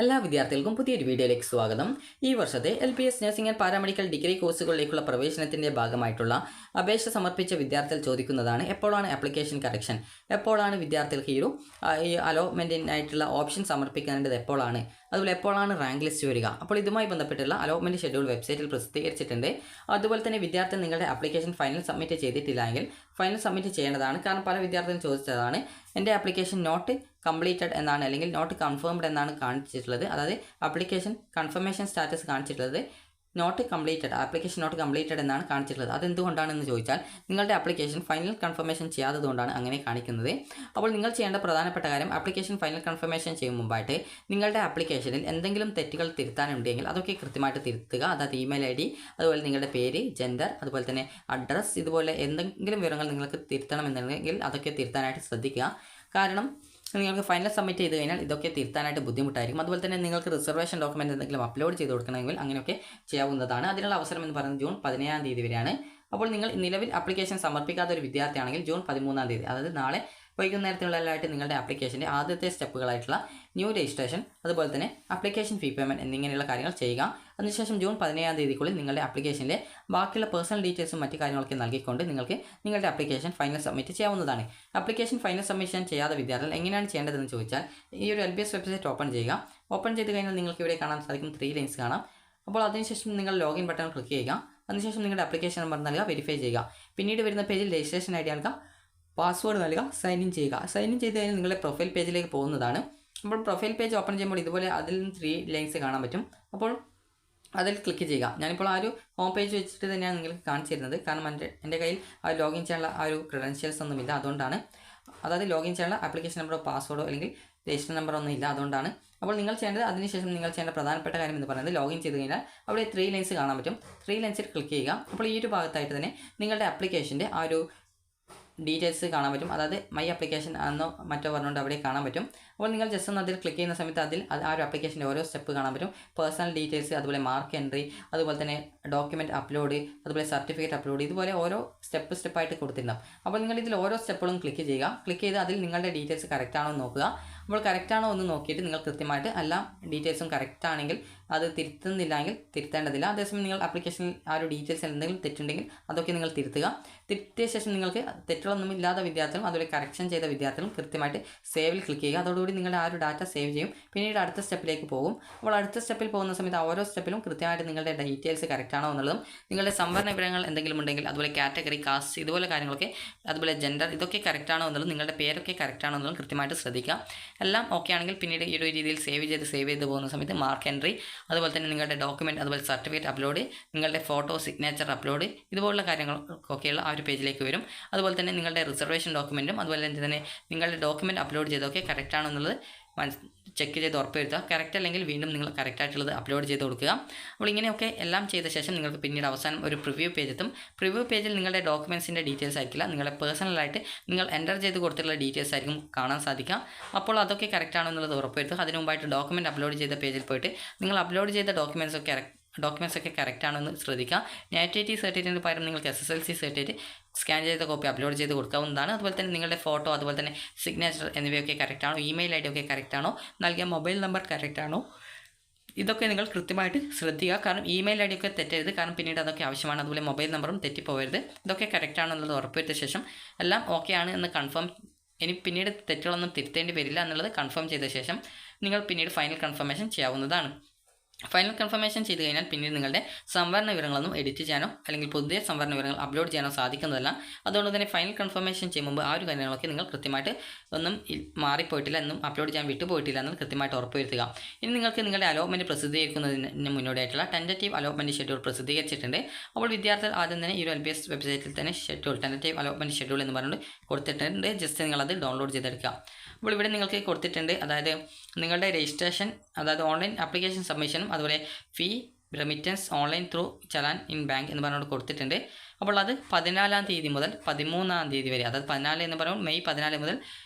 എല്ലാ വിദ്യാർത്ഥികൾക്കും പുതിയൊരു വീഡിയോയിലേക്ക് സ്വാഗതം. ഈ വർഷത്തെ LPS nursing and paramedical degree കോഴ്സുകളിലേക്കുള്ള പ്രവേശനത്തിൻ്റെ ഭാഗമായിട്ടുള്ള അപേക്ഷ സമർപ്പിച്ച വിദ്യാർത്ഥികൾ ചോദിക്കുന്നതാണ് എപ്പോഴാണ് ആപ്ലിക്കേഷൻ കറക്ഷൻ, എപ്പോഴാണ് വിദ്യാർത്ഥികൾക്ക് ഈ അലോട്ട്മെൻറ്റിനായിട്ടുള്ള ഓപ്ഷൻ സമർപ്പിക്കേണ്ടത് എപ്പോഴാണ്, അതുപോലെ എപ്പോഴാണ് റാങ്ക് ലിസ്റ്റ് വരിക. അപ്പോൾ ഇതുമായി ബന്ധപ്പെട്ടുള്ള അലോട്ട്മെൻറ്റ് ഷെഡ്യൂൾ വെബ്സൈറ്റിൽ പ്രസിദ്ധീകരിച്ചിട്ടുണ്ട്. അതുപോലെ തന്നെ വിദ്യാർത്ഥി നിങ്ങളുടെ ആപ്ലിക്കേഷൻ ഫൈനൽ സബ്മിറ്റ് ചെയ്തിട്ടില്ലെങ്കിൽ ഫൈനൽ സബ്മിറ്റ് ചെയ്യേണ്ടതാണ്. കാരണം പല വിദ്യാർത്ഥികളും ചോദിച്ചതാണ് എൻ്റെ ആപ്ലിക്കേഷൻ നോട്ട് കംപ്ലീറ്റഡ് എന്നാണ് അല്ലെങ്കിൽ നോട്ട് കൺഫേംഡ് എന്നാണ് കാണിച്ചിട്ടുള്ളത്. അതായത് ആപ്ലിക്കേഷൻ കൺഫർമേഷൻ സ്റ്റാറ്റസ് കാണിച്ചിട്ടുള്ളത് not completed, application not completed എന്നാണ് കാണിച്ചിട്ടുള്ളത്. അതെന്തുകൊണ്ടാണെന്ന് ചോദിച്ചാൽ നിങ്ങളുടെ ആപ്ലിക്കേഷൻ ഫൈനൽ കൺഫർമേഷൻ ചെയ്യാത്തതുകൊണ്ടാണ് അങ്ങനെ കാണിക്കുന്നത്. അപ്പോൾ നിങ്ങൾ ചെയ്യേണ്ട പ്രധാനപ്പെട്ട കാര്യം ആപ്ലിക്കേഷൻ ഫൈനൽ കൺഫർമേഷൻ ചെയ്യും മുമ്പായിട്ട് നിങ്ങളുടെ ആപ്ലിക്കേഷനിൽ എന്തെങ്കിലും തെറ്റുകൾ തിരുത്താനുണ്ടെങ്കിൽ അതൊക്കെ കൃത്യമായിട്ട് തിരുത്തുക. അതായത് ഇമെയിൽ ID, അതുപോലെ നിങ്ങളുടെ പേര്, ജെൻഡർ, അതുപോലെ തന്നെ അഡ്രസ്സ്, ഇതുപോലെ എന്തെങ്കിലും വിവരങ്ങൾ നിങ്ങൾക്ക് തിരുത്തണമെന്നുണ്ടെങ്കിൽ അതൊക്കെ തിരുത്താനായിട്ട് ശ്രദ്ധിക്കുക. കാരണം നിങ്ങൾക്ക് ഫൈനൽ സബ്മിറ്റ് ചെയ്ത് കഴിഞ്ഞാൽ ഇതൊക്കെ തിരുത്താനായിട്ട് ബുദ്ധിമുട്ടായിരിക്കും. അതുപോലെ തന്നെ നിങ്ങൾക്ക് റിസർവേഷൻ ഡോക്യുമെൻറ്റ് എന്തെങ്കിലും അപ്ലോഡ് ചെയ്ത് കൊടുക്കണമെങ്കിൽ അങ്ങനെയൊക്കെ ചെയ്യാവുന്നതാണ്. അതിനുള്ള അവസരം എന്ന് പറയുന്നത് ജൂൺ 17-ാം തീയതി വരെയാണ്. അപ്പോൾ നിങ്ങൾ നിലവിൽ ആപ്ലിക്കേഷൻ സമർപ്പിക്കാത്ത ഒരു വിദ്യാർത്ഥിയാണെങ്കിൽ ജൂൺ 13-ാം തീയതി, അതായത് നാളെ വൈകുന്നേരത്തിനുള്ളിലായിട്ട് നിങ്ങളുടെ ആപ്ലിക്കേഷൻ്റെ ആദ്യത്തെ സ്റ്റെപ്പുകളായിട്ടുള്ള ന്യൂ രജിസ്ട്രേഷൻ, അതുപോലെ തന്നെ ആപ്ലിക്കേഷൻ ഫീ പേയ്മെൻറ്റ് എന്നിങ്ങനെയുള്ള കാര്യങ്ങൾ ചെയ്യുക. അതിനുശേഷം ജൂൺ 17-ാം തീയതിക്കുള്ളിൽ നിങ്ങളുടെ ആപ്ലിക്കേഷനിലെ ബാക്കിയുള്ള പേഴ്സണൽ ഡീറ്റെയിൽസും മറ്റു കാര്യങ്ങളൊക്കെ നൽകിക്കൊണ്ട് നിങ്ങൾക്ക് നിങ്ങളുടെ ആപ്ലിക്കേഷൻ ഫൈനൽ സബ്മിറ്റ് ചെയ്യാവുന്നതാണ്. ആപ്ലിക്കേഷൻ ഫൈനൽ സബ്മിഷൻ ചെയ്യാത്ത വിദ്യാർത്ഥികൾ എങ്ങനെയാണ് ചെയ്യേണ്ടതെന്ന് ചോദിച്ചാൽ ഈ ഒരു LPS വെബ്സൈറ്റ് ഓപ്പൺ ചെയ്യുക. ഓപ്പൺ ചെയ്ത് കഴിഞ്ഞാൽ നിങ്ങൾക്ക് ഇവിടെ കാണാൻ സാധിക്കും 3 ലൈൻസ് കാണാം. അപ്പോൾ അതിനുശേഷം നിങ്ങൾ ലോഗിൻ ബട്ടൺ ക്ലിക്ക് ചെയ്യുക. അതിനുശേഷം നിങ്ങളുടെ ആപ്ലിക്കേഷൻ നമ്പർ നൽകുക, വെരിഫൈ ചെയ്യുക. പിന്നീട് വരുന്ന പേജിൽ രജിസ്ട്രേഷൻ ID നൽകുക, പാസ്വേഡ് നൽകുക, സൈൻ ഇൻ ചെയ്യുക. സൈൻ ഇൻ ചെയ്ത് കഴിഞ്ഞാൽ നിങ്ങളുടെ പ്രൊഫൈൽ പേജിലേക്ക് പോകുന്നതാണ്. അപ്പോൾ പ്രൊഫൈൽ പേജ് ഓപ്പൺ ചെയ്യുമ്പോൾ ഇതുപോലെ അതിൽ 3 ലൈൻസ് കാണാൻ പറ്റും. അപ്പോൾ അതിൽ ക്ലിക്ക് ചെയ്യുക. ഞാനിപ്പോൾ ആ ഒരു ഹോം പേജ് വെച്ചിട്ട് തന്നെയാണ് നിങ്ങൾക്ക് കാണിച്ചു തരുന്നത്. കാരണം എൻ്റെ കയ്യിൽ ആ ലോഗിൻ ചെയ്യാനുള്ള ആ ഒരു ക്രെഡൻഷ്യൽസ് ഒന്നുമില്ല, അതുകൊണ്ടാണ്. അതായത് ലോഗിൻ ചെയ്യാനുള്ള ആപ്ലിക്കേഷൻ നമ്പറോ പാസ്വേഡോ അല്ലെങ്കിൽ രജിസ്റ്റർ നമ്പറോ ഒന്നും ഇല്ല, അതുകൊണ്ടാണ്. അപ്പോൾ നിങ്ങൾ ചെയ്യേണ്ടത്, അതിനുശേഷം നിങ്ങൾ ചെയ്യേണ്ട പ്രധാനപ്പെട്ട കാര്യം എന്ന് പറയുന്നത് ലോഗിൻ ചെയ്ത് കഴിഞ്ഞാൽ അവിടെ 3 ലൈൻസ് കാണാൻ പറ്റും. 3 ലൈൻസിൽ ക്ലിക്ക് ചെയ്യുക. അപ്പോൾ ഈ ഒരു ഭാഗത്തായിട്ട് തന്നെ നിങ്ങളുടെ ആപ്ലിക്കേഷൻ്റെ ആ ഒരു ഡീറ്റെയിൽസ് കാണാൻ പറ്റും. അതായത് മൈ ആപ്ലിക്കേഷൻ എന്നോ മറ്റോ പറഞ്ഞുകൊണ്ട് അവിടെ കാണാൻ പറ്റും. അപ്പോൾ നിങ്ങൾ ജസ്റ്റ് ഒന്ന് അതിൽ ക്ലിക്ക് ചെയ്യുന്ന സമയത്ത് അതിൽ ആ ഒരു ആപ്ലിക്കേഷൻ്റെ ഓരോ സ്റ്റെപ്പ് കാണാൻ പറ്റും. പേഴ്സണൽ ഡീറ്റെയിൽസ്, അതുപോലെ മാർക്ക് എൻട്രി, അതുപോലെ തന്നെ ഡോക്യുമെൻറ്റ് അപ്ലോഡ്, അതുപോലെ സർട്ടിഫിക്കറ്റ് അപ്ലോഡ്, ഇതുപോലെ ഓരോ സ്റ്റെപ്പായിട്ട് കൊടുത്തിട്ടുണ്ടാവും. അപ്പോൾ നിങ്ങൾ ഇതിൽ ഓരോ സ്റ്റെപ്പുകളും ക്ലിക്ക് ചെയ്യുക. ക്ലിക്ക് ചെയ്ത് അതിൽ നിങ്ങളുടെ ഡീറ്റെയിൽസ് കറക്റ്റ് ആണോ എന്ന് നോക്കുക. അപ്പോൾ കറക്റ്റാണോ എന്ന് നോക്കിയിട്ട് നിങ്ങൾ കൃത്യമായിട്ട് എല്ലാ ഡീറ്റെയിൽസും കറക്റ്റ് ആണെങ്കിൽ അത് തിരുത്തുന്നില്ലെങ്കിൽ തിരുത്തേണ്ടതില്ല. അതേസമയം നിങ്ങൾ ആപ്ലിക്കേഷനിൽ ആ ഒരു ഡീറ്റെയിൽസ് എന്തെങ്കിലും തെറ്റുണ്ടെങ്കിൽ അതൊക്കെ നിങ്ങൾ തിരുത്തുക. തിരുത്തിയ ശേഷം നിങ്ങൾക്ക് തെറ്റുകളൊന്നും ഇല്ലാത്ത വിദ്യാർത്ഥികളും അതുപോലെ കറക്ഷൻ ചെയ്ത വിദ്യാർത്ഥികളും കൃത്യമായിട്ട് സേവിൽ ക്ലിക്ക് ചെയ്യുക. അതോടുകൂടി നിങ്ങളുടെ ആ ഒരു ഡാറ്റ സേവ് ചെയ്യും. പിന്നീട് അടുത്ത സ്റ്റെപ്പിലേക്ക് പോകും. അപ്പോൾ അടുത്ത സ്റ്റെപ്പിൽ പോകുന്ന സമയത്ത് ഓരോ സ്റ്റെപ്പിലും കൃത്യമായിട്ട് നിങ്ങളുടെ ഡീറ്റെയിൽസ് കറക്റ്റ് ആണോ എന്നുള്ളതും നിങ്ങളുടെ സംവരണ വിവരങ്ങൾ എന്തെങ്കിലും ഉണ്ടെങ്കിൽ അതുപോലെ കാറ്റഗറി, കാസ്റ്റ്, ഇതുപോലെ കാര്യങ്ങളൊക്കെ, അതുപോലെ ജെൻഡർ, ഇതൊക്കെ കറക്റ്റ് ആണോ എന്നുള്ളതും നിങ്ങളുടെ പേരൊക്കെ കറക്റ്റ് ആണോ എന്നുള്ളതും കൃത്യമായിട്ട് ശ്രദ്ധിക്കുക. എല്ലാം ഓക്കെ ആണെങ്കിൽ പിന്നീട് ഈ ഒരു രീതിയിൽ സേവ് ചെയ്ത് പോകുന്ന സമയത്ത് മാർക്ക് എൻട്രി, അതുപോലെ തന്നെ നിങ്ങളുടെ ഡോക്യുമെൻറ്റ്, അതുപോലെ സർട്ടിഫിക്കറ്റ് അപ്ലോഡ്, നിങ്ങളുടെ ഫോട്ടോ, സിഗ്നേച്ചർ അപ്ലോഡ്, ഇതുപോലുള്ള കാര്യങ്ങൾക്കൊക്കെയുള്ള ആ ഒരു പേജിലേക്ക് വരും. അതുപോലെ തന്നെ നിങ്ങളുടെ റിസർവേഷൻ ഡോക്യുമെൻറ്റും അതുപോലെ തന്നെ നിങ്ങളുടെ ഡോക്യുമെൻറ്റ് അപ്ലോഡ് ചെയ്തൊക്കെ കറക്റ്റ് ആണോ എന്നുള്ളത് ചെക്ക് ചെയ്ത് ഉറപ്പുവരുത്തുക. കറക്റ്റ് അല്ലെങ്കിൽ വീണ്ടും നിങ്ങൾ കറക്റ്റായിട്ടുള്ളത് അപ്ലോഡ് ചെയ്ത് കൊടുക്കുക. അപ്പോൾ ഇങ്ങനെയൊക്കെ എല്ലാം ചെയ്ത ശേഷം നിങ്ങൾക്ക് പിന്നീട് അവസാനം ഒരു പ്രിവ്യൂ പേജ് എത്തും. പ്രിവ്യൂ പേജിൽ നിങ്ങളുടെ ഡോക്യുമെൻറ്റ്സിൻ്റെ ഡീറ്റെയിൽസ് ആയിരിക്കില്ല, നിങ്ങളുടെ പേഴ്സണലായിട്ട് നിങ്ങൾ എൻ്റർ ചെയ്ത് കൊടുത്തിട്ടുള്ള ഡീറ്റെയിൽസ് ആയിരിക്കും കാണാൻ സാധിക്കുക. അപ്പോൾ അതൊക്കെ കറക്റ്റ് ആണോ എന്നുള്ളത് ഉറപ്പുവരുത്തുക. അതിന് മുമ്പായിട്ട് ഡോക്യുമെൻറ്റ് അപ്ലോഡ് ചെയ്ത പേജിൽ പോയിട്ട് നിങ്ങൾ അപ്ലോഡ് ചെയ്ത ഡോക്യുമെൻറ്റ്സ് ഒക്കെ കറക്റ്റ് ആണെന്ന് ശ്രദ്ധിക്കുക. നേറ്റിവിറ്റി സർട്ടിഫിക്കറ്റിന് പകരം നിങ്ങൾക്ക് SSLC സർട്ടിഫിക്കറ്റ് സ്കാൻ ചെയ്ത കോപ്പി അപ്ലോഡ് ചെയ്ത് കൊടുക്കാവുന്നതാണ്. അതുപോലെ തന്നെ നിങ്ങളുടെ ഫോട്ടോ, അതുപോലെ തന്നെ സിഗ്നേച്ചർ എന്നിവയൊക്കെ കറക്റ്റ് ആണോ, ഇമെയിൽ ID ഒക്കെ കറക്റ്റ് ആണോ, നൽകിയ മൊബൈൽ നമ്പർ കറക്റ്റ് ആണോ, ഇതൊക്കെ നിങ്ങൾ കൃത്യമായിട്ട് ശ്രദ്ധിക്കുക. കാരണം ഇമെയിൽ ID ഒക്കെ തെറ്റരുത്, കാരണം പിന്നീട് അതൊക്കെ ആവശ്യമാണ്. അതുപോലെ മൊബൈൽ നമ്പറും തെറ്റിപ്പോകരുത്. ഇതൊക്കെ കറക്റ്റ് ആണെന്നുള്ളത് ഉറപ്പുവരുത്തിയ ശേഷം എല്ലാം ഓക്കെ ആണ് എന്ന് കൺഫേം, ഇനി പിന്നീട് തെറ്റുകളൊന്നും തിരുത്തേണ്ടി വരില്ല എന്നുള്ളത് കൺഫേം ചെയ്ത ശേഷം നിങ്ങൾ പിന്നീട് ഫൈനൽ കൺഫർമേഷൻ ചെയ്യാവുന്നതാണ്. ഫൈനൽ കൺഫർമേഷൻ ചെയ്ത് കഴിഞ്ഞാൽ പിന്നീട് നിങ്ങളുടെ സംവരണ വിവരങ്ങളൊന്നും എഡിറ്റ് ചെയ്യാനോ അല്ലെങ്കിൽ പുതിയ സംവരണ വിവരങ്ങൾ അപ്ലോഡ് ചെയ്യാനോ സാധിക്കുന്നതല്ല. അതുകൊണ്ട് തന്നെ ഫൈനൽ കൺഫർമേഷൻ ചെയ്യുമ്പോൾ ആ ഒരു കാര്യങ്ങളൊക്കെ നിങ്ങൾ കൃത്യമായിട്ട് ഒന്നും മാറിപ്പോയിട്ടില്ല, എന്നും അപ്ലോഡ് ചെയ്യാൻ വിട്ടുപോയിട്ടില്ല എന്ന് കൃത്യമായിട്ട് ഉറപ്പുവരുത്തുക. ഇനി നിങ്ങൾക്ക് നിങ്ങളുടെ അലോട്ട്മെൻറ്റ് പ്രസിദ്ധീകരിക്കുന്നതിന് മുന്നോടിയായിട്ടുള്ള ടെൻറ്റേറ്റീവ് അലോട്ട്മെൻറ്റ് ഷെഡ്യൂൾ പ്രസിദ്ധീകരിച്ചിട്ടുണ്ട്. അപ്പോൾ വിദ്യാർത്ഥികൾ ആദ്യം തന്നെ ഈ ഒരു LPS വെബ്സൈറ്റിൽ തന്നെ ടെൻറ്റേറ്റീവ് അലോട്ട്മെൻറ്റ് ഷെഡ്യൂൾ എന്ന് പറഞ്ഞുകൊണ്ട് കൊടുത്തിട്ടുണ്ട്. ജസ്റ്റ് നിങ്ങളത് ഡൗൺലോഡ് ചെയ്തെടുക്കുക. അപ്പോൾ ഇവിടെ നിങ്ങൾക്ക് കൊടുത്തിട്ടുണ്ട്, അതായത് നിങ്ങളുടെ രജിസ്ട്രേഷൻ, അതായത് ഓൺലൈൻ ആപ്ലിക്കേഷൻ സബ്മിഷനും അതുപോലെ fee remittance online through challan in bank എന്ന് പറഞ്ഞുകൊണ്ട് കൊടുത്തിട്ടുണ്ട്. അപ്പോൾ അത് 14-ാം തീയതി മുതൽ 13-ാം തീയതി വരെ, അതായത് 14 എന്ന് പറയുമ്പോൾ മെയ് 14 മുതൽ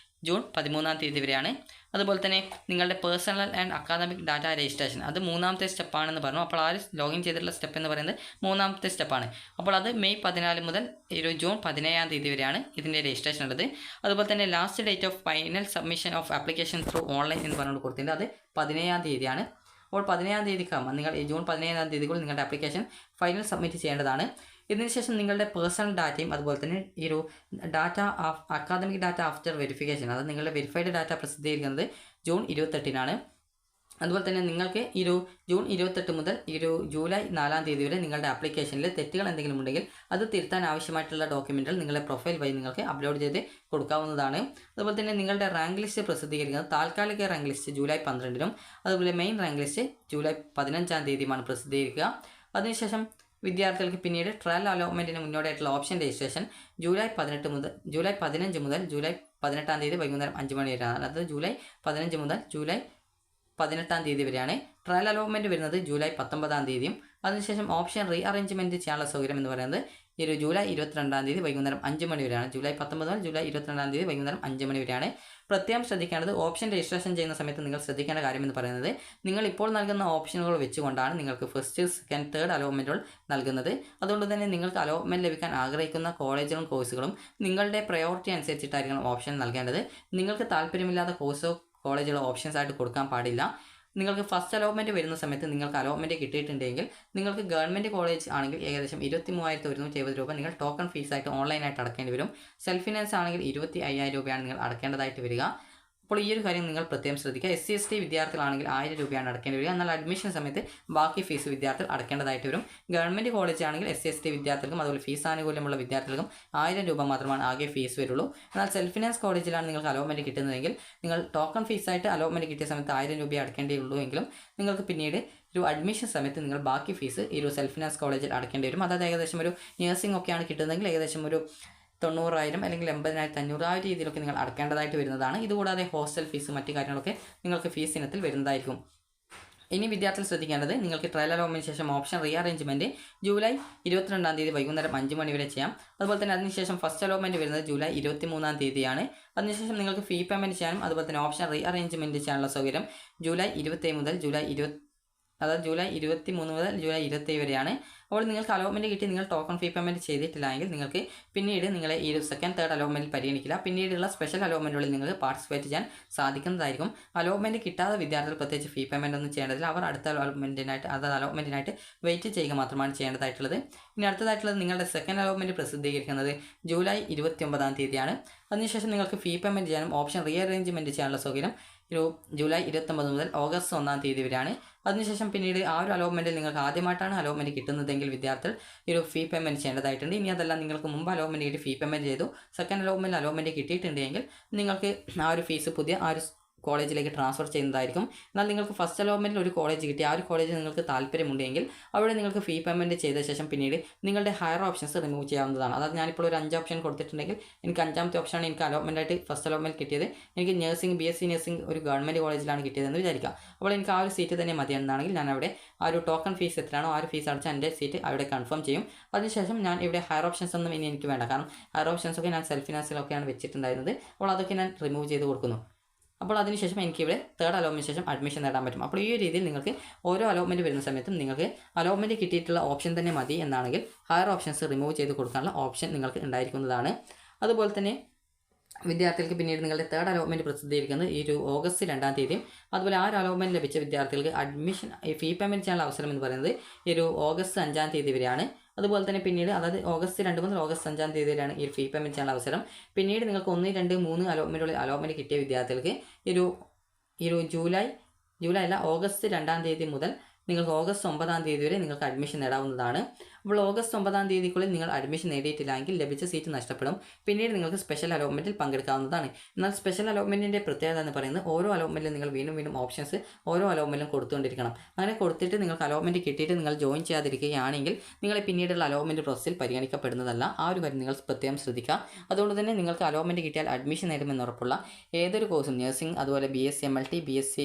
ജൂൺ 13-ാം തീയതി വരെയാണ്. അതുപോലെ തന്നെ നിങ്ങളുടെ personal and academic data registration, അത് മൂന്നാമത്തെ സ്റ്റെപ്പാണെന്ന് പറഞ്ഞു. അപ്പോൾ ആ ലോഗിൻ ചെയ്തിട്ടുള്ള സ്റ്റെപ്പ് എന്ന് പറയുന്നത് മൂന്നാമത്തെ സ്റ്റെപ്പാണ്. അപ്പോൾ അത് മെയ് 14 മുതൽ ജൂൺ 17 വരെയാണ് ഇതിൻ്റെ രജിസ്ട്രേഷൻ ഉള്ളത്. അതുപോലെ തന്നെ last date of final submission of application through online എന്ന് പറഞ്ഞുകൊണ്ട് കൊടുത്തിട്ടുണ്ട്. അത് 17 അപ്പോൾ 17 നിങ്ങൾ ജൂൺ 17 നിങ്ങളുടെ ആപ്ലിക്കേഷൻ ഫൈനൽ സബ്മിറ്റ് ചെയ്യേണ്ടതാണ്. ഇതിനുശേഷം നിങ്ങളുടെ പേഴ്സണൽ ഡാറ്റയും അതുപോലെ തന്നെ ഈ ഒരു data academic data after verification, അത് നിങ്ങളുടെ വെരിഫൈഡ് ഡാറ്റ പ്രസിദ്ധീകരിക്കുന്നത് ജൂൺ 28 അതുപോലെ തന്നെ നിങ്ങൾക്ക് ജൂൺ 28 മുതൽ ജൂലൈ 4 വരെ നിങ്ങളുടെ ആപ്ലിക്കേഷനിൽ തെറ്റുകൾ എന്തെങ്കിലും ഉണ്ടെങ്കിൽ അത് തിരുത്താൻ ആവശ്യമായിട്ടുള്ള ഡോക്യുമെൻറ്റുകൾ നിങ്ങളുടെ പ്രൊഫൈൽ വഴി നിങ്ങൾക്ക് അപ്ലോഡ് ചെയ്ത് കൊടുക്കാവുന്നതാണ്. അതുപോലെ തന്നെ നിങ്ങളുടെ റാങ്ക് ലിസ്റ്റ് പ്രസിദ്ധീകരിക്കുന്നത് താൽക്കാലിക റാങ്ക് ലിസ്റ്റ് ജൂലൈ 12 അതുപോലെ മെയിൻ റാങ്ക് ലിസ്റ്റ് ജൂലൈ 15 പ്രസിദ്ധീകരിക്കുക. അതിനുശേഷം വിദ്യാർത്ഥികൾക്ക് പിന്നീട് ട്രയൽ അലോട്ട്മെൻറ്റിന് മുന്നോടിയായിട്ടുള്ള ഓപ്ഷൻ രജിസ്ട്രേഷൻ ജൂലൈ 15 മുതൽ ജൂലൈ 18 വൈകുന്നേരം 5 മണി വരെയാണ്. അതായത് ജൂലൈ 15 മുതൽ ജൂലൈ 18 വരെയാണ്. ട്രയൽ അലോട്ട്മെൻറ്റ് വരുന്നത് ജൂലൈ 19 അതിനുശേഷം ഓപ്ഷൻ റീ അറേഞ്ച്മെൻറ്റ് ചെയ്യാനുള്ള സൗകര്യം എന്ന് പറയുന്നത് ജൂലൈ 22 വൈകുന്നേരം 5 മണി വരെയാണ്. ജൂലൈ 19 മുതൽ ജൂലൈ 22 വൈകുന്നേരം 5 മണി വരെയാണ്. പ്രത്യേകം ശ്രദ്ധിക്കേണ്ടത് ഓപ്ഷൻ രജിസ്ട്രേഷൻ ചെയ്യുന്ന സമയത്ത് നിങ്ങൾ ശ്രദ്ധിക്കേണ്ട കാര്യം എന്ന് പറയുന്നത് നിങ്ങൾ ഇപ്പോൾ നൽകുന്ന ഓപ്ഷനുകൾ വെച്ചുകൊണ്ടാണ് നിങ്ങൾക്ക് ഫസ്റ്റ്, സെക്കൻഡ്, തേർഡ് അലോട്ട്മെൻറ്റുകൾ നൽകുന്നത്. അതുകൊണ്ട് തന്നെ നിങ്ങൾക്ക് അലോട്ട്മെൻറ്റ് ലഭിക്കാൻ ആഗ്രഹിക്കുന്ന കോളേജുകളും കോഴ്സുകളും നിങ്ങളുടെ പ്രയോറിറ്റി അനുസരിച്ചിട്ടായിരിക്കണം ഓപ്ഷൻ നൽകേണ്ടത്. നിങ്ങൾക്ക് താല്പര്യമില്ലാത്ത കോഴ്സോ കോളേജുകളോ ഓപ്ഷൻസ് ആയിട്ട് കൊടുക്കാൻ പാടില്ല. നിങ്ങൾക്ക് ഫസ്റ്റ് അലോട്ട്മെൻറ്റ് വരുന്ന സമയത്ത് നിങ്ങൾക്ക് അലോട്ട്മെൻറ്റ് കിട്ടിയിട്ടുണ്ടെങ്കിൽ നിങ്ങൾക്ക് ഗവൺമെൻറ് കോളേജ് ആണെങ്കിൽ ഏകദേശം 23,170 രൂപ നിങ്ങൾ ടോക്കൺ ഫീസായിട്ട് ഓൺലൈനായിട്ട് അടക്കേണ്ടി വരും. സെൽഫ് ഫിനാൻസ് ആണെങ്കിൽ 25,000 രൂപയാണ് നിങ്ങൾ അടക്കേണ്ടതായിട്ട് വരിക. അപ്പോൾ ഈ ഒരു കാര്യം നിങ്ങൾ പ്രത്യേകം ശ്രദ്ധിക്കുക. SC/ST വിദ്യാർത്ഥികളാണെങ്കിൽ 1000 രൂപയാണ് അടക്കേണ്ടി വരിക. എന്നാൽ അഡ്മിഷൻ സമയത്ത് ബാക്കി ഫീസ് വിദ്യാർത്ഥികൾ അടക്കേണ്ടതായിട്ട് വരും. ഗവൺമെൻറ് കോളേജ് ആണെങ്കിൽ SC/ST വിദ്യാർത്ഥികൾക്കും അതുപോലെ ഫീസ് ആനുകൂല്യമുള്ള വിദ്യാർത്ഥികൾക്കും 1000 രൂപ മാത്രമാണ് ആകെ ഫീസ് വരുള്ളൂ. എന്നാൽ സെൽഫ് ഫിനാൻസ് കോളേജിലാണ് നിങ്ങൾക്ക് അലോട്ട്മെൻറ്റ് കിട്ടുന്നതെങ്കിൽ നിങ്ങൾ ടോക്കൺ ഫീസായിട്ട് അലോട്ട്മെൻറ്റ് കിട്ടിയ സമയത്ത് 1000 രൂപ അടക്കേണ്ടിയുള്ളൂ എങ്കിലും നിങ്ങൾക്ക് പിന്നീട് അഡ്മിഷൻ സമയത്ത് നിങ്ങൾ ബാക്കി ഫീസ് സെൽഫ് ഫിനാൻസ് കോളേജിൽ അടക്കേണ്ടി വരും. അതായത് ഏകദേശം നഴ്സിംഗ് ഒക്കെയാണ് കിട്ടുന്നതെങ്കിൽ ഏകദേശം 90,000 അല്ലെങ്കിൽ 80,500 ആ രീതിയിലൊക്കെ നിങ്ങൾ അടക്കേണ്ടതായിട്ട് വരുന്നതാണ്. ഇതുകൂടാതെ ഹോസ്റ്റൽ ഫീസ് മറ്റു കാര്യങ്ങളൊക്കെ നിങ്ങൾക്ക് ഫീസ് ഇനത്തിൽ വരുന്നതായിരിക്കും. ഇനി വിദ്യാർത്ഥികൾ ശ്രദ്ധിക്കേണ്ടത് നിങ്ങൾക്ക് ട്രയൽ അലോട്ട്മെൻറ്റിന് ശേഷം ഓപ്ഷൻ റീ അറേഞ്ച്മെൻറ്റ് ജൂലൈ 22 വൈകുന്നേരം 5 മണി വരെ ചെയ്യാം. അതുപോലെ തന്നെ അതിനുശേഷം ഫസ്റ്റ് അലോട്ട്മെൻറ്റ് വരുന്നത് ജൂലൈ 23 അതിനുശേഷം നിങ്ങൾക്ക് ഫീ പേയ്മെൻറ്റ് ചെയ്യാനും അതുപോലെ തന്നെ ഓപ്ഷൻ റീ അറേഞ്ച്മെൻറ്റ് ചെയ്യാനുള്ള സൗകര്യം ജൂലൈ 27 മുതൽ ജൂലൈ 23 മുതൽ ജൂലൈ 27 വരെയാണ്. അപ്പോൾ നിങ്ങൾക്ക് അലോട്ട്മെൻറ്റ് കിട്ടി നിങ്ങൾ ടോക്കൺ ഫീ പേയ്മെൻറ്റ് ചെയ്തിട്ടില്ലെങ്കിൽ നിങ്ങൾക്ക് പിന്നീട് നിങ്ങളെ സെക്കൻഡ്, തേർഡ് അലോട്ട്മെൻറ്റിൽ പരിഗണിക്കില്ല. പിന്നീടുള്ള സ്പെഷ്യൽ അലോട്ട്മെൻറ്റുകളിൽ നിങ്ങൾക്ക് പാർട്ടിസിപ്പേറ്റ് ചെയ്യാൻ സാധിക്കുന്നതായിരിക്കും. അലോട്ട്മെൻറ്റ് കിട്ടാതെ വിദ്യാർത്ഥികൾ പ്രത്യേകിച്ച് ഫീ പേയ്മെൻറ്റ് ഒന്നും ചെയ്യേണ്ടതില്ല. അവർ അടുത്ത അലോട്ട്മെൻറ്റിനായിട്ട് വെയിറ്റ് ചെയ്യുക മാത്രമാണ് ചെയ്യേണ്ടതായിട്ടുള്ളത്. ഇനി അടുത്തതായിട്ടുള്ളത് നിങ്ങളുടെ സെക്കൻഡ് അലോട്ട്മെൻറ്റ് പ്രസിദ്ധീകരിക്കുന്നത് ജൂലൈ 29 അതിനുശേഷം നിങ്ങൾക്ക് ഫീ പേയ്മെൻറ്റ് ചെയ്യാനും ഓപ്ഷൻ റീ അറേഞ്ച്മെൻറ്റ് ചെയ്യാനുള്ള സൗകര്യം ജൂലൈ 29 മുതൽ ഓഗസ്റ്റ് 1 വരെയാണ്. അതിനുശേഷം പിന്നീട് ആ ഒരു അലോട്ട്മെൻറ്റിൽ നിങ്ങൾക്ക് ആദ്യമായിട്ടാണ് അലോട്ട്മെൻറ്റ് കിട്ടുന്നതെങ്കിൽ വിദ്യാർത്ഥികൾ ഫീ പേയ്മെൻറ്റ് ചെയ്യേണ്ടതായിട്ടുണ്ട്. ഇനി അതല്ല നിങ്ങൾക്ക് മുമ്പ് അലോട്ട്മെൻറ്റ് കിട്ടി ഫീ പേയ്മെൻറ്റ് ചെയ്തു സെക്കൻഡ് അലോട്ട്മെൻറ്റ് കിട്ടിയിട്ടുണ്ടെങ്കിൽ നിങ്ങൾക്ക് ആ ഒരു ഫീസ് പുതിയ ആ ഒരു കോളേജിലേക്ക് ട്രാൻസ്ഫർ ചെയ്യുന്നതായിരിക്കും. എന്നാൽ നിങ്ങൾക്ക് ഫസ്റ്റ് അലോട്ട്മെൻറ്റിൽ ഒരു കോളേജ് കിട്ടി ആ ഒരു കോളേജിൽ നിങ്ങൾക്ക് താല്പര്യമുണ്ടെങ്കിൽ അവിടെ നിങ്ങൾക്ക് ഫീ പേയ്മെൻറ്റ് ചെയ്ത ശേഷം പിന്നീട് നിങ്ങളുടെ ഹയർ ഓപ്ഷൻസ് റിമൂവ് ചെയ്യാവുന്നതാണ്. അതായത് ഞാനിപ്പോൾ ഒരു 5 ഓപ്ഷൻ കൊടുത്തിട്ടുണ്ടെങ്കിൽ എനിക്ക് 5ാമത്തെ ഓപ്ഷനാണ് എനിക്ക് അലോട്ട്മെൻറ്റായിട്ട് ഫസ്റ്റ് അലോട്ട്മെൻറ്റ് കിട്ടിയത്. എനിക്ക് നഴ്സിംഗ് BSc നഴ്സിംഗ് ഒരു ഗവൺമെൻറ് കോളേജിലാണ് കിട്ടിയതെന്ന് വിചാരിക്കാം. അപ്പോൾ എനിക്ക് ആ ഒരു സീറ്റ് തന്നെ മതിയെന്നാണെങ്കിൽ ഞാൻ അവിടെ ആ ഒരു ടോക്കൺ ഫീസ് എത്രയാണോ ആ ഒരു ഫീസ് അടച്ച് എൻ്റെ സീറ്റ് അവിടെ കൺഫേം ചെയ്യും. അതിനുശേഷം ഞാൻ ഇവിടെ ഹയർ ഓപ്ഷൻസ് ഒന്നും ഇനി എനിക്ക് വേണ്ട. കാരണം ഹയർ ഓപ്ഷൻസൊക്കെ ഞാൻ സെൽഫ് ഫിനാൻസിലൊക്കെയാണ് വെച്ചിട്ടുണ്ടായിരുന്നത്. അപ്പോൾ അതൊക്കെ ഞാൻ റിമൂവ് ചെയ്ത് കൊടുക്കുന്നു. അപ്പോൾ അതിനുശേഷം എനിക്കിവിടെ തേർഡ് അലോട്ട്മെൻറ്റിന് ശേഷം അഡ്മിഷൻ നേടാൻ പറ്റും. അപ്പോൾ ഈ രീതിയിൽ നിങ്ങൾക്ക് ഓരോ അലോട്ട്മെൻറ്റ് വരുന്ന സമയത്തും നിങ്ങൾക്ക് അലോട്ട്മെൻറ്റ് കിട്ടിയിട്ടുള്ള ഓപ്ഷൻ തന്നെ മതി എന്നാണെങ്കിൽ ഹയർ ഓപ്ഷൻസ് റിമൂവ് ചെയ്ത് കൊടുക്കാനുള്ള ഓപ്ഷൻ നിങ്ങൾക്ക് ഉണ്ടായിരിക്കുന്നതാണ്. അതുപോലെ തന്നെ വിദ്യാർത്ഥികൾക്ക് പിന്നീട് നിങ്ങളുടെ തേർഡ് അലോട്ട്മെൻറ്റ് പ്രസിദ്ധീകരിക്കുന്നത് ഓഗസ്റ്റ് 2 അതുപോലെ ആ ഒരു അലോട്ട്മെൻറ്റ് ലഭിച്ച വിദ്യാർത്ഥികൾക്ക് അഡ്മിഷൻ ഫീ പേയ്മെൻറ്റ് ചെയ്യാനുള്ള അവസരം എന്ന് പറയുന്നത് ഓഗസ്റ്റ് 5 വരെയാണ്. അതുപോലെ തന്നെ പിന്നീട് അതായത് ഓഗസ്റ്റ് 2 മുതൽ ഓഗസ്റ്റ് 5 വരെയാണ് ഈ ഫീ പേയ്മെൻറ്റ് ചെയ്യാനുള്ള അവസരം. പിന്നീട് നിങ്ങൾക്ക് 1, 2, 3 അലോട്ട്മെൻറ്റ് കിട്ടിയ വിദ്യാർത്ഥികൾക്ക് ഓഗസ്റ്റ് 2 മുതൽ നിങ്ങൾക്ക് ഓഗസ്റ്റ് 9 വരെ നിങ്ങൾക്ക് അഡ്മിഷൻ നേടാവുന്നതാണ്. അപ്പോൾ ഓഗസ്റ്റ് 9 നിങ്ങൾ അഡ്മിഷൻ നേടിയിട്ടില്ലെങ്കിൽ ലഭിച്ച സീറ്റ് നഷ്ടപ്പെടും. പിന്നീട് നിങ്ങൾക്ക് സ്പെഷ്യൽ അലോട്ട്മെൻറ്റിൽ പങ്കെടുക്കാവുന്നതാണ്. എന്നാൽ സ്പെഷ്യൽ അലോട്ട്മെൻറ്റിൻ്റെ പ്രത്യേകത എന്ന് പറയുന്നത് ഓരോ അലോട്ട്മെൻറ്റിലും നിങ്ങൾ വീണ്ടും ഓപ്ഷൻസ് ഓരോ അലോട്ട്മെൻറ്റിലും കൊടുത്തുകൊണ്ടിരിക്കണം. അങ്ങനെ കൊടുത്തിട്ട് നിങ്ങൾക്ക് അലോട്ട്മെൻറ്റ് കിട്ടിയിട്ട് നിങ്ങൾ ജോയിൻ ചെയ്യാതിരിക്കുകയാണെങ്കിൽ നിങ്ങളെ പിന്നീടുള്ള അലോട്ട്മെൻറ്റ് പ്രോസസ്സിൽ പരിഗണിക്കപ്പെടുന്നതല്ല. ആ ഒരു കാര്യം നിങ്ങൾ പ്രത്യേകം ശ്രദ്ധിക്കുക. അതുകൊണ്ട് തന്നെ നിങ്ങൾക്ക് അലോട്ട്മെൻറ്റ് കിട്ടിയാൽ അഡ്മിഷൻ നേടുമെന്നുറപ്പുള്ള ഏതൊരു കോഴ്സും നഴ്സിംഗ് അതുപോലെ BSc MLT BSc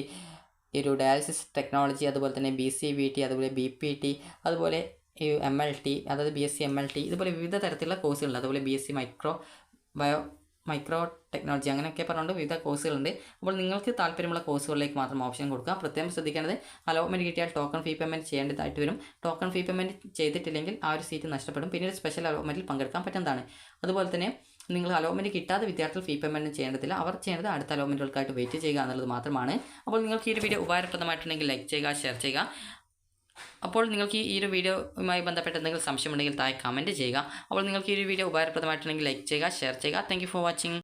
dialysis technology അതുപോലെ തന്നെ BCVT അതുപോലെ BPT അതുപോലെ MLT അതായത് BSc MLT ഇതുപോലെ വിവിധ തരത്തിലുള്ള കോഴ്സുകളുണ്ട്. അതുപോലെ BSc മൈക്രോ ടെക്നോളജി അങ്ങനെയൊക്കെ പറഞ്ഞുകൊണ്ട് വിവിധ കോഴ്സുകളുണ്ട്. അപ്പോൾ നിങ്ങൾക്ക് താല്പര്യമുള്ള കോഴ്സുകളിലേക്ക് മാത്രം ഓപ്ഷൻ കൊടുക്കുക. പ്രത്യേകം ശ്രദ്ധിക്കേണ്ടത് അലോട്ട്മെൻറ്റ് കിട്ടിയാൽ ടോക്കൺ ഫീ പേയ്മെൻറ്റ് ചെയ്യേണ്ടതായിട്ട് വരും. ടോക്കൺ ഫീ പേയ്മെൻറ്റ് ചെയ്തിട്ടില്ലെങ്കിൽ ആ ഒരു സീറ്റ് നഷ്ടപ്പെടും. പിന്നീട് സ്പെഷ്യൽ അലോട്ട്മെൻറ്റിൽ പങ്കെടുക്കാൻ പറ്റുന്നതാണ്. അതുപോലെ തന്നെ നിങ്ങൾ അലോട്ട്മെൻറ്റ് കിട്ടാതെ വിദ്യാർത്ഥികൾ ഫീ പേയ്മെൻറ്റ് ചെയ്യേണ്ടതില്ല. അവർ ചെയ്യേണ്ടത് അടുത്ത അലോട്ട്മെൻറ്റുകൾക്കായിട്ട് വെയിറ്റ് ചെയ്യുക എന്നുള്ളത് മാത്രമാണ്. അപ്പോൾ നിങ്ങൾക്ക് ഈ ഒരു വീഡിയോ ഉപകാരപ്രദമായിട്ടുണ്ടെങ്കിൽ ലൈക്ക് ചെയ്യുക, ഷെയർ ചെയ്യുക. അപ്പോൾ നിങ്ങൾക്ക് ഈ ഒരു വീഡിയോയുമായി ബന്ധപ്പെട്ട് എന്തെങ്കിലും സംശയമുണ്ടെങ്കിൽ താഴെ കമൻറ്റ് ചെയ്യുക. അപ്പോൾ നിങ്ങൾക്ക് ഈ ഒരു വീഡിയോ ഉപകാരപ്രദമായിട്ടുണ്ടെങ്കിൽ ലൈക്ക് ചെയ്യുക, ഷെയർ ചെയ്യുക. Thank you for watching.